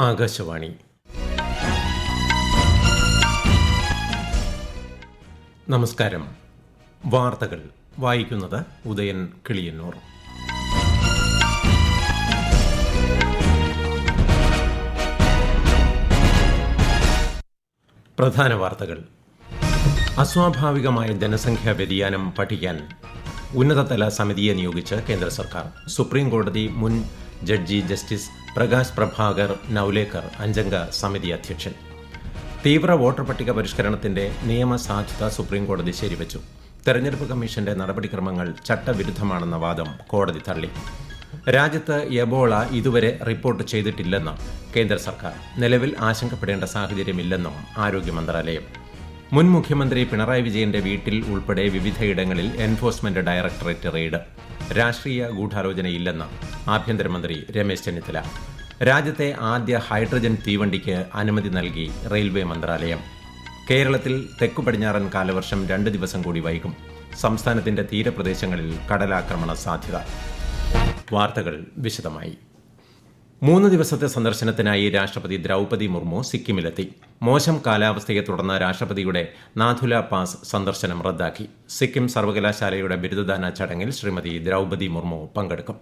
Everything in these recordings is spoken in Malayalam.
ആകാശവാണി. നമസ്കാരം. വാർത്തകൾ വായിക്കുന്നത് ഉദയൻ കിളിയന്നൂർ. പ്രധാന വാർത്തകൾ. അസ്വാഭാവികമായ ജനസംഖ്യാ വ്യതിയാനം പഠിക്കാൻ ഉന്നതതല സമിതിയെ നിയോഗിച്ച് കേന്ദ്ര സർക്കാർ. സുപ്രീം കോടതി മുൻ ജഡ്ജി ജസ്റ്റിസ് പ്രകാശ് പ്രഭാകർ നൌലേക്കർ അഞ്ചംഗ സമിതി അധ്യക്ഷൻ. തീവ്ര വോട്ടർ പട്ടിക പരിഷ്കരണത്തിന്റെ നിയമസാധുത സുപ്രീംകോടതി ശരിവച്ചു. തെരഞ്ഞെടുപ്പ് കമ്മീഷന്റെ നടപടിക്രമങ്ങൾ ചട്ടവിരുദ്ധമാണെന്ന വാദം കോടതി തള്ളി. രാജ്യത്ത് എബോള ഇതുവരെ റിപ്പോർട്ട് ചെയ്തിട്ടില്ലെന്ന് കേന്ദ്ര സർക്കാർ. നിലവിൽ ആശങ്കപ്പെടേണ്ട സാഹചര്യമില്ലെന്നും ആരോഗ്യ മന്ത്രാലയം. മുൻ മുഖ്യമന്ത്രി പിണറായി വിജയന്റെ വീട്ടിൽ ഉൾപ്പെടെ വിവിധയിടങ്ങളിൽ എൻഫോഴ്സ്മെന്റ് ഡയറക്ടറേറ്റ് റെയ്ഡ്. രാഷ്ട്രീയ ഗൂഢാലോചനയില്ലെന്ന് ആഭ്യന്തരമന്ത്രി രമേശ് ചെന്നിത്തല. രാജ്യത്തെ ആദ്യ ഹൈഡ്രജൻ തീവണ്ടിക്ക് അനുമതി നൽകി റെയിൽവേ മന്ത്രാലയം. കേരളത്തിൽ തെക്കു പടിഞ്ഞാറൻ കാലവർഷം 2 ദിവസം കൂടി വൈകും. സംസ്ഥാനത്തിന്റെ തീരപ്രദേശങ്ങളിൽ കടലാക്രമണ സാധ്യത. വാർത്തകൾ വിശദമായി. 3 ദിവസത്തെ സന്ദർശനത്തിനായി രാഷ്ട്രപതി ദ്രൗപദി മുർമു സിക്കിമിലെത്തി. മോശം കാലാവസ്ഥയെ തുടർന്ന് രാഷ്ട്രപതിയുടെ നാഥുല പാസ് സന്ദർശനം റദ്ദാക്കി. സിക്കിം സർവകലാശാലയുടെ ബിരുദദാന ചടങ്ങിൽ ശ്രീമതി ദ്രൗപദി മുർമു പങ്കെടുക്കും.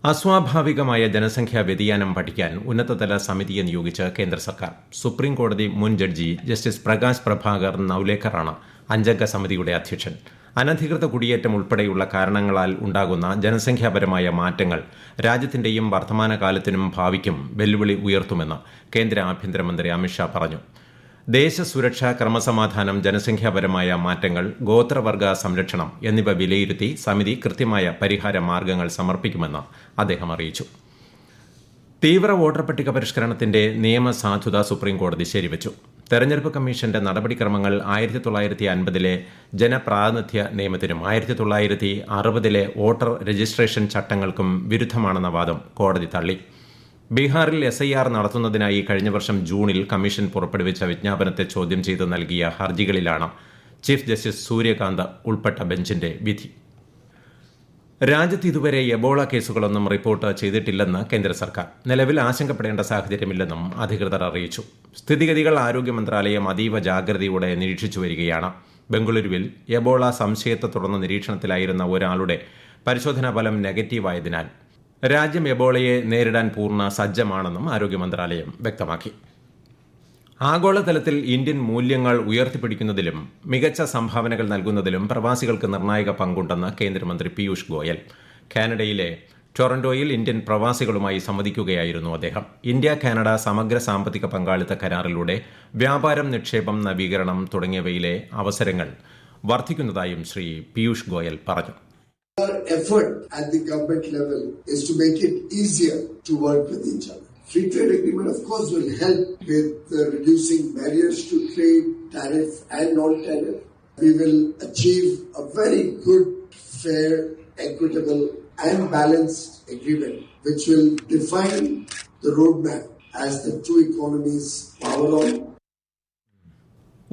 അസ്വാഭാവികമായ ജനസംഖ്യാ വ്യതിയാനം പഠിക്കാൻ ഉന്നതതല സമിതിയെ നിയോഗിച്ച് കേന്ദ്ര സർക്കാർ. സുപ്രീം കോടതി മുൻ ജഡ്ജി ജസ്റ്റിസ് പ്രകാശ് പ്രഭാകർ നൌലേക്കറാണ് അഞ്ചംഗ സമിതിയുടെ അധ്യക്ഷൻ. അനധികൃത കുടിയേറ്റം ഉൾപ്പെടെയുള്ള കാരണങ്ങളാൽ ഉണ്ടാകുന്ന ജനസംഖ്യാപരമായ മാറ്റങ്ങൾ രാജ്യത്തിന്റെയും വർത്തമാനകാലത്തിനും ഭാവിക്കും വെല്ലുവിളി ഉയർത്തുമെന്ന് കേന്ദ്ര ആഭ്യന്തരമന്ത്രി അമിത്ഷാ പറഞ്ഞു. ദേശസുരക്ഷ, ക്രമസമാധാനം, ജനസംഖ്യാപരമായ മാറ്റങ്ങൾ, ഗോത്രവർഗ സംരക്ഷണം എന്നിവ വിലയിരുത്തി സമിതി കൃത്യമായ പരിഹാര മാർഗങ്ങൾ സമർപ്പിക്കുമെന്ന് അദ്ദേഹം അറിയിച്ചു. തീവ്ര വോട്ടർ പട്ടിക പരിഷ്കരണത്തിന്റെ നിയമസാധുത സുപ്രീംകോടതി ശരിവച്ചു. തെരഞ്ഞെടുപ്പ് കമ്മീഷന്റെ നടപടിക്രമങ്ങൾ 1950-ലെ ജനപ്രാതിനിധ്യ നിയമത്തിനും 1960-ലെ വോട്ടർ രജിസ്ട്രേഷൻ ചട്ടങ്ങൾക്കും വിരുദ്ധമാണെന്ന വാദം കോടതി തള്ളി. ബീഹാറിൽ SIR നടത്തുന്നതിനായി കഴിഞ്ഞ വർഷം ജൂണിൽ കമ്മീഷൻ പുറപ്പെടുവിച്ച വിജ്ഞാപനത്തെ ചോദ്യം ചെയ്ത് നൽകിയ ഹർജികളിലാണ് ചീഫ് ജസ്റ്റിസ് സൂര്യകാന്ത് ഉൾപ്പെട്ട ബെഞ്ചിന്റെ വിധി. രാജ്യത്ത് ഇതുവരെ എബോള കേസുകളൊന്നും റിപ്പോർട്ട് ചെയ്തിട്ടില്ലെന്ന് കേന്ദ്ര സർക്കാർ. നിലവിൽ ആശങ്കപ്പെടേണ്ട സാഹചര്യമില്ലെന്നും അധികൃതർ അറിയിച്ചു. സ്ഥിതിഗതികൾ ആരോഗ്യ മന്ത്രാലയം അതീവ ജാഗ്രതയോടെ നിരീക്ഷിച്ചു വരികയാണ്. ബംഗളൂരുവിൽ എബോള സംശയത്തെ തുടർന്ന് നിരീക്ഷണത്തിലായിരുന്ന ഒരാളുടെ പരിശോധനാ ഫലം നെഗറ്റീവായതിനാൽ രാജ്യം എബോളയെ നേരിടാൻ പൂർണ്ണ സജ്ജമാണെന്നും ആരോഗ്യ മന്ത്രാലയം വ്യക്തമാക്കി. ആഗോളതലത്തിൽ ഇന്ത്യൻ മൂല്യങ്ങൾ ഉയർത്തിപ്പിടിക്കുന്നതിലും മികച്ച സംഭാവനകൾ നൽകുന്നതിലും പ്രവാസികൾക്ക് നിർണായക പങ്കുണ്ടെന്ന് കേന്ദ്രമന്ത്രി പീയൂഷ് ഗോയൽ. കാനഡയിലെ ടൊറന്റോയിൽ ഇന്ത്യൻ പ്രവാസികളുമായി സംവദിക്കുകയായിരുന്നു അദ്ദേഹം. ഇന്ത്യ കാനഡ സമഗ്ര സാമ്പത്തിക പങ്കാളിത്ത കരാറിലൂടെ വ്യാപാരം, നിക്ഷേപം, നവീകരണം തുടങ്ങിയവയിലെ അവസരങ്ങൾ വർദ്ധിക്കുന്നതായും ശ്രീ പീയൂഷ് ഗോയൽ പറഞ്ഞു. Our effort at the government level is to make it easier to work with each other. Free trade agreement, of course, will help with reducing barriers to trade, tariff and non-tariff. We will achieve a very good, fair, equitable and balanced agreement which will define the roadmap as the two economies power on.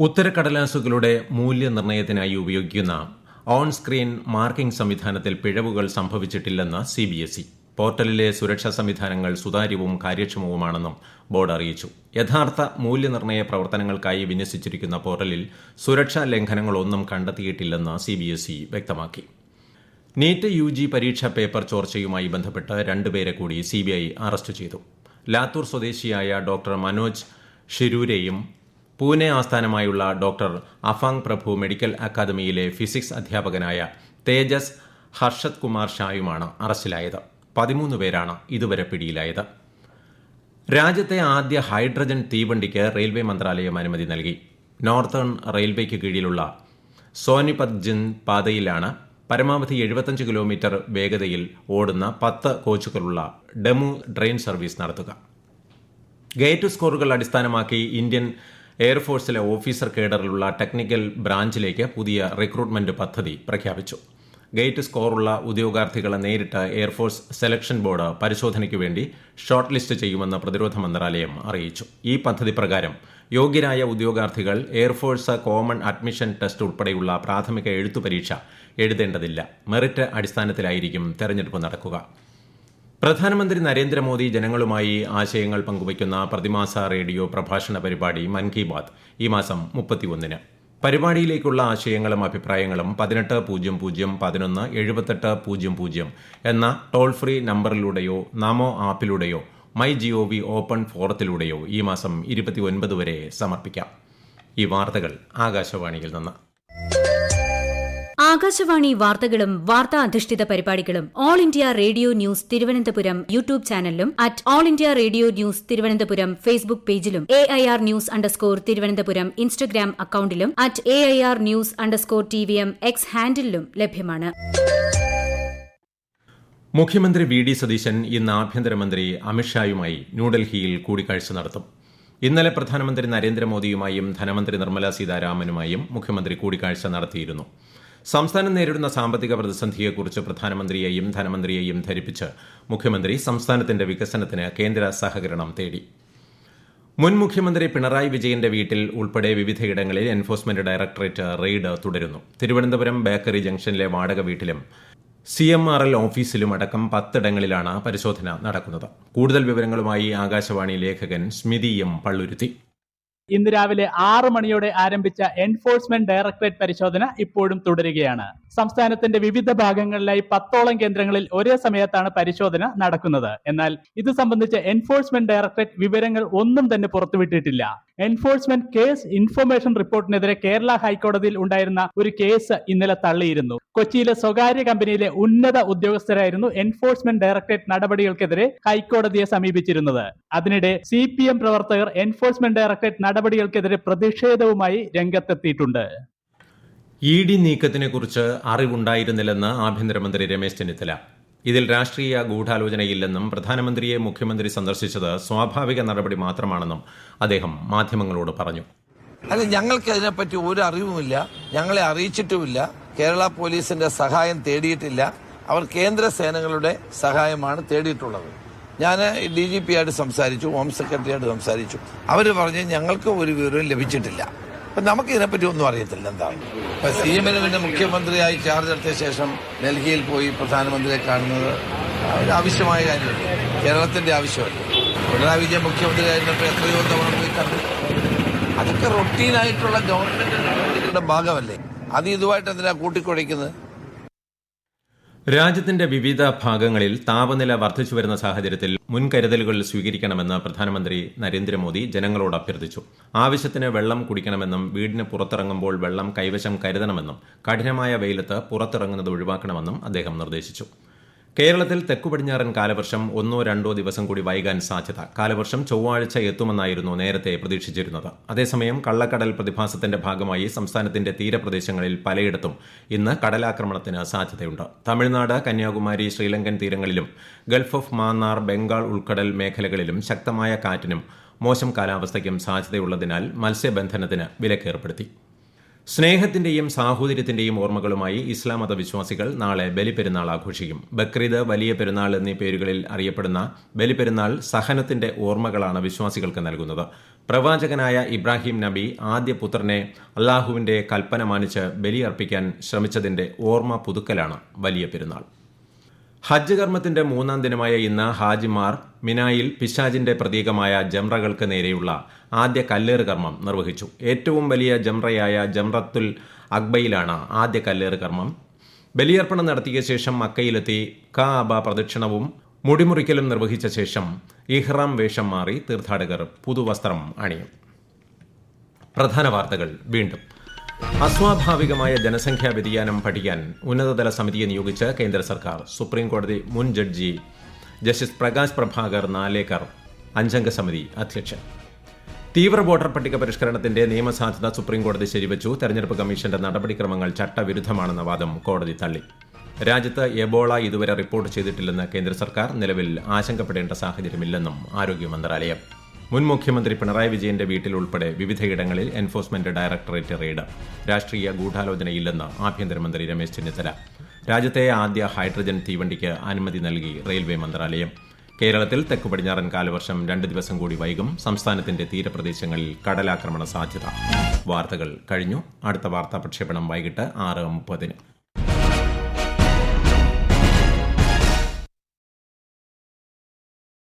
ഉത്തരക്കടലാസുകളുടെ മൂല്യനിർണ്ണയത്തിനായി ഉപയോഗിക്കുന്ന ഓൺ സ്ക്രീൻ മാർക്കിംഗ് സംവിധാനത്തിൽ പിഴവുകൾ സംഭവിച്ചിട്ടില്ലെന്ന് CBSE. പോർട്ടലിലെ സുരക്ഷാ സംവിധാനങ്ങൾ സുതാര്യവും കാര്യക്ഷമവുമാണെന്നും ബോർഡ് അറിയിച്ചു. യഥാർത്ഥ മൂല്യനിർണ്ണയ പ്രവർത്തനങ്ങൾക്കായി വിന്യസിച്ചിരിക്കുന്ന പോർട്ടലിൽ സുരക്ഷാ ലംഘനങ്ങളൊന്നും കണ്ടെത്തിയിട്ടില്ലെന്ന് CBSE വ്യക്തമാക്കി. നീറ്റ് UG പരീക്ഷാ പേപ്പർ ചോർച്ചയുമായി ബന്ധപ്പെട്ട് 2 പേരെ കൂടി CBI അറസ്റ്റ് ചെയ്തു. ലാത്തൂർ സ്വദേശിയായ ഡോക്ടർ മനോജ് ഷിരൂരെയും പൂനെ ആസ്ഥാനമായുള്ള ഡോക്ടർ അഫാങ് പ്രഭു മെഡിക്കൽ അക്കാദമിയിലെ ഫിസിക്സ് അധ്യാപകനായ തേജസ് ഹർഷത് കുമാർ ഷായുമാണ് അറസ്റ്റിലായത്. 13 പേരാണ് ഇതുവരെ പിടിയിലായത്. രാജ്യത്തെ ആദ്യ ഹൈഡ്രജൻ തീവണ്ടിക്ക് റെയിൽവേ മന്ത്രാലയം അനുമതി നൽകി. നോർത്തേൺ റെയിൽവേക്ക് കീഴിലുള്ള സോനിപത് ജിൻ പാതയിലാണ് പരമാവധി 75 കിലോമീറ്റർ വേഗതയിൽ ഓടുന്ന 10 കോച്ചുകളുള്ള ഡെമു ട്രെയിൻ സർവീസ് നടത്തുക. ഗേറ്റ് സ്കോറുകൾ അടിസ്ഥാനമാക്കി ഇന്ത്യൻ എയർഫോഴ്സിലെ ഓഫീസർ കേഡറിലുള്ള ടെക്നിക്കൽ ബ്രാഞ്ചിലേക്ക് പുതിയ റിക്രൂട്ട്മെന്റ് പദ്ധതി പ്രഖ്യാപിച്ചു. ഗേറ്റ് സ്കോറുള്ള ഉദ്യോഗാർത്ഥികളെ നേരിട്ട് എയർഫോഴ്സ് സെലക്ഷൻ ബോർഡ് പരിശോധനയ്ക്ക് വേണ്ടി ഷോർട്ട് ലിസ്റ്റ് ചെയ്യുമെന്ന് പ്രതിരോധ മന്ത്രാലയം അറിയിച്ചു. ഈ പദ്ധതി പ്രകാരം യോഗ്യരായ ഉദ്യോഗാർത്ഥികൾ എയർഫോഴ്സ് കോമൺ അഡ്മിഷൻ ടെസ്റ്റ് ഉൾപ്പെടെയുള്ള പ്രാഥമിക എഴുത്തു പരീക്ഷ എഴുതേണ്ടതില്ല. മെറിറ്റ് അടിസ്ഥാനത്തിലായിരിക്കും തെരഞ്ഞെടുപ്പ് നടക്കുക. പ്രധാനമന്ത്രി നരേന്ദ്രമോദി ജനങ്ങളുമായി ആശയങ്ങൾ പങ്കുവയ്ക്കുന്ന പ്രതിമാസ റേഡിയോ പ്രഭാഷണ പരിപാടി മൻ കി ബാത് ഈ മാസം 31-ന്. പരിപാടിയിലേക്കുള്ള ആശയങ്ങളും അഭിപ്രായങ്ങളും 1800117800 എന്ന ടോൾ ഫ്രീ നമ്പറിലൂടെയോ നമോ ആപ്പിലൂടെയോ മൈ GOV ഓപ്പൺ ഫോറത്തിലൂടെയോ ഈ മാസം 29 വരെ സമർപ്പിക്കാം. ഈ വാർത്തകൾ ആകാശവാണിയിൽ നിന്ന്. ആകാശവാണി വാർത്തകളും വാർത്താ അധിഷ്ഠിത പരിപാടികളും all India radio news Thiruvananthapuram YouTube ചാനലിലും at all India radio news Thiruvananthapuram Facebook പേജിലും AIR ന്യൂസ് _ ഇൻസ്റ്റഗ്രാം അക്കൌണ്ടിലും at AIR news _ TVM X ഹാൻഡിലും ലഭ്യമാണ്. മുഖ്യമന്ത്രി VD സതീശൻ ഇന്ന് ആഭ്യന്തരമന്ത്രി അമിത്ഷായുമായി ന്യൂഡൽഹിയിൽ കൂടിക്കാഴ്ച നടത്തും. ഇന്നലെ പ്രധാനമന്ത്രി നരേന്ദ്രമോദിയുമായും ധനമന്ത്രി നിർമ്മല സീതാരാമനുമായും മുഖ്യമന്ത്രി കൂടിക്കാഴ്ച നടത്തിയിരുന്നു. സംസ്ഥാനം നേരിടുന്ന സാമ്പത്തിക പ്രതിസന്ധിയെക്കുറിച്ച് പ്രധാനമന്ത്രിയെയും ധനമന്ത്രിയെയും ധരിപ്പിച്ച് മുഖ്യമന്ത്രി സംസ്ഥാനത്തിന്റെ വികസനത്തിന് കേന്ദ്ര സഹകരണം തേടി. മുൻ മുഖ്യമന്ത്രി പിണറായി വിജയന്റെ വീട്ടിൽ ഉൾപ്പെടെ വിവിധയിടങ്ങളിൽ എൻഫോഴ്സ്മെന്റ് ഡയറക്ടറേറ്റ് റെയ്ഡ് തുടരുന്നു. തിരുവനന്തപുരം ബേക്കറി ജംഗ്ഷനിലെ വാടക വീട്ടിലും CMRL ഓഫീസിലും അടക്കം 10 ഇടങ്ങളിലാണ് പരിശോധന നടക്കുന്നത്. കൂടുതൽ വിവരങ്ങളുമായി ആകാശവാണി ലേഖകൻ സ്മിതി M. പള്ളുരുത്തി. ഇന്ന് രാവിലെ 6 മണിയോടെ ആരംഭിച്ച എൻഫോഴ്സ്മെന്റ് ഡയറക്ടറേറ്റ് പരിശോധന ഇപ്പോഴും തുടരുകയാണ്. സംസ്ഥാനത്തിന്റെ വിവിധ ഭാഗങ്ങളിലായി 10ഓളം കേന്ദ്രങ്ങളിൽ ഒരേ സമയത്താണ് പരിശോധന നടക്കുന്നത്. എന്നാൽ ഇത് സംബന്ധിച്ച് എൻഫോഴ്സ്മെന്റ് ഡയറക്ടറേറ്റ് വിവരങ്ങൾ ഒന്നും തന്നെ പുറത്തുവിട്ടിട്ടില്ല. എൻഫോഴ്സ്മെന്റ് കേസ് ഇൻഫർമേഷൻ റിപ്പോർട്ടിനെതിരെ കേരള ഹൈക്കോടതിയിൽ ഉണ്ടായിരുന്ന ഒരു കേസ് ഇന്നലെ തള്ളിയിരുന്നു. കൊച്ചിയിലെ സ്വകാര്യ കമ്പനിയിലെ ഉന്നത ഉദ്യോഗസ്ഥരായിരുന്നു എൻഫോഴ്സ്മെന്റ് ഡയറക്ടറേറ്റ് നടപടികൾക്കെതിരെ ഹൈക്കോടതിയെ സമീപിച്ചിരുന്നത്. അതിനിടെ CPM പ്രവർത്തകർ എൻഫോഴ്സ്മെന്റ് ഡയറക്ടറേറ്റ് നടപടികൾക്കെതിരെ പ്രതിഷേധവുമായി രംഗത്തെത്തിയിട്ടുണ്ട്. ED നീക്കത്തിനെക്കുറിച്ച് അറിവുണ്ടായിരുന്നില്ലെന്ന് ആഭ്യന്തരമന്ത്രി രമേശ് ചെന്നിത്തല. ഇതിൽ രാഷ്ട്രീയ ഗൂഢാലോചനയില്ലെന്നും പ്രധാനമന്ത്രിയെ മുഖ്യമന്ത്രി സന്ദർശിച്ചത് സ്വാഭാവിക നടപടി മാത്രമാണെന്നും അദ്ദേഹം മാധ്യമങ്ങളോട് പറഞ്ഞു. അല്ല, ഞങ്ങൾക്ക് അതിനെപ്പറ്റി ഒരു അറിവുമില്ല, ഞങ്ങളെ അറിയിച്ചിട്ടുമില്ല. കേരള പോലീസിന്റെ സഹായം തേടിയിട്ടില്ല. അവർ കേന്ദ്ര സേനകളുടെ സഹായമാണ് തേടിയിട്ടുള്ളത്. ഞാൻ DGP ആയിട്ട് സംസാരിച്ചു, ഹോം സെക്രട്ടറിയായിട്ട് സംസാരിച്ചു. അവർ പറഞ്ഞ് ഞങ്ങൾക്ക് ഒരു വിവരവും ലഭിച്ചിട്ടില്ല. അപ്പം നമുക്ക് ഇതിനെപ്പറ്റി ഒന്നും അറിയത്തില്ല എന്താണ്. ഇപ്പം CMന് പിന്നെ മുഖ്യമന്ത്രിയായി ചാർജ് എടുത്ത ശേഷം ഡൽഹിയിൽ പോയി പ്രധാനമന്ത്രിയെ കാണുന്നത് ഒരു ആവശ്യമായ കാര്യമല്ല, കേരളത്തിന്റെ ആവശ്യമല്ല. പിണറായി വിജയൻ മുഖ്യമന്ത്രിയായിരുന്നപ്പോൾ എത്രയോ തവണ പോയി കണ്ടു. അതൊക്കെ റൊട്ടീനായിട്ടുള്ള ഗവൺമെന്റിന്റെ ഭാഗമല്ലേ. അത് ഇതുമായിട്ട് എന്തിനാ കൂട്ടിക്കുഴയ്ക്കുന്നത്? രാജ്യത്തിന്റെ വിവിധ ഭാഗങ്ങളിൽ താപനില വർദ്ധിച്ചു വരുന്ന സാഹചര്യത്തിൽ മുൻകരുതലുകൾ സ്വീകരിക്കണമെന്ന് പ്രധാനമന്ത്രി നരേന്ദ്രമോദി ജനങ്ങളോട് അഭ്യർത്ഥിച്ചു. ആവശ്യത്തിന് വെള്ളം കുടിക്കണമെന്നും വീടിന് പുറത്തിറങ്ങുമ്പോൾ വെള്ളം കൈവശം കരുതണമെന്നും കഠിനമായ വെയിലത്ത് പുറത്തിറങ്ങുന്നത് ഒഴിവാക്കണമെന്നും അദ്ദേഹം നിർദ്ദേശിച്ചു. കേരളത്തിൽ തെക്കുപടിഞ്ഞാറൻ കാലവർഷം 1-2 ദിവസം കൂടി വൈകാൻ സാധ്യത. കാലവർഷം ചൊവ്വാഴ്ച എത്തുമെന്നായിരുന്നു നേരത്തെ പ്രതീക്ഷിച്ചിരുന്നത്. അതേസമയം കള്ളക്കടൽ പ്രതിഭാസത്തിന്റെ ഭാഗമായി സംസ്ഥാനത്തിന്റെ തീരപ്രദേശങ്ങളിൽ പലയിടത്തും ഇന്ന് കടലാക്രമണത്തിന് സാധ്യതയുണ്ട്. തമിഴ്നാട്, കന്യാകുമാരി, ശ്രീലങ്കൻ തീരങ്ങളിലും ഗൾഫ് ഓഫ് മാന്നാർ, ബംഗാൾ ഉൾക്കടൽ മേഖലകളിലും ശക്തമായ കാറ്റിനും മോശം കാലാവസ്ഥയ്ക്കും സാധ്യതയുള്ളതിനാൽ മത്സ്യബന്ധനത്തിന് വിലക്കേർപ്പെടുത്തി. സ്നേഹത്തിന്റെയും സാഹോദര്യത്തിന്റെയും ഓർമ്മകളുമായി ഇസ്ലാം മത വിശ്വാസികൾ നാളെ ബലിപെരുന്നാൾ ആഘോഷിക്കും. ബക്രീദ്, വലിയ പെരുന്നാൾ എന്നീ പേരുകളിൽ അറിയപ്പെടുന്ന ബലിപെരുന്നാൾ സഹനത്തിന്റെ ഓർമ്മകളാണ് വിശ്വാസികൾക്ക് നൽകുന്നത്. പ്രവാചകനായ ഇബ്രാഹിം നബി ആദ്യ പുത്രനെ അള്ളാഹുവിന്റെ കൽപ്പന മാനിച്ച് ബലിയർപ്പിക്കാൻ ശ്രമിച്ചതിന്റെ ഓർമ്മ പുതുക്കലാണ് വലിയ പെരുന്നാൾ. ഹജ്ജ് കർമ്മത്തിന്റെ 3-ാം ദിനമായ ഇന്ന് ഹാജിമാർ മിനായിൽ പിശാചിന്റെ പ്രതീകമായ ജംറകൾക്ക് നേരെയുള്ള ആദ്യ കല്ലേറ് കർമ്മം നിർവഹിച്ചു. ഏറ്റവും വലിയ ജംറയായ ജംറത്തുൽ അക്ബയിലാണ് ആദ്യ കല്ലേറ് കർമ്മം. ബലിയർപ്പണം നടത്തിയ ശേഷം മക്കയിലെത്തി കഅബ പ്രദക്ഷിണവും മുടിമുറിക്കലും നിർവഹിച്ച ശേഷം ഇഹ്റാം വേഷം മാറി തീർത്ഥാടകർ പുതുവസ്ത്രം അണിയും. പ്രധാന വാർത്തകൾ വീണ്ടും. അസ്വാഭാവികമായ ജനസംഖ്യാ വ്യതിയാനം പഠിക്കാൻ ഉന്നതതല സമിതിയെ നിയോഗിച്ച് കേന്ദ്ര സർക്കാർ. സുപ്രീംകോടതി മുൻ ജഡ്ജി ജസ്റ്റിസ് പ്രകാശ് പ്രഭാകർ നാലേക്കർ 5-അംഗ സമിതി അധ്യക്ഷൻ. തീവ്ര വോട്ടർ പട്ടിക പരിഷ്കരണത്തിന്റെ നിയമസാധുത സുപ്രീംകോടതി ശരിവച്ചു. തെരഞ്ഞെടുപ്പ് കമ്മീഷന്റെ നടപടിക്രമങ്ങൾ ചട്ടവിരുദ്ധമാണെന്ന വാദം കോടതി തള്ളി. രാജ്യത്ത് എബോള ഇതുവരെ റിപ്പോർട്ട് ചെയ്തിട്ടില്ലെന്ന് കേന്ദ്ര സർക്കാർ. നിലവിൽ ആശങ്കപ്പെടേണ്ട സാഹചര്യമില്ലെന്നും ആരോഗ്യ മന്ത്രാലയം. മുൻ മുഖ്യമന്ത്രി പിണറായി വിജയന്റെ വീട്ടിൽ ഉൾപ്പെടെ വിവിധയിടങ്ങളിൽ എൻഫോഴ്സ്മെന്റ് ഡയറക്ടറേറ്റ് റെയ്ഡ്. രാഷ്ട്രീയ ഗൂഢാലോചനയില്ലെന്ന് ആഭ്യന്തരമന്ത്രി രമേശ് ചെന്നിത്തല. രാജ്യത്തെ ആദ്യ ഹൈഡ്രജൻ തീവണ്ടിക്ക് അനുമതി നൽകി റെയിൽവേ മന്ത്രാലയം. കേരളത്തിൽ തെക്ക് പടിഞ്ഞാറൻ കാലവർഷം 2 ദിവസം കൂടി വൈകും. സംസ്ഥാനത്തിന്റെ തീരപ്രദേശങ്ങളിൽ കടലാക്രമണ സാധ്യത. വാർത്തകൾ കഴിഞ്ഞു. അടുത്ത വാർത്താ പ്രക്ഷേപണം വൈകിട്ട് 6:30.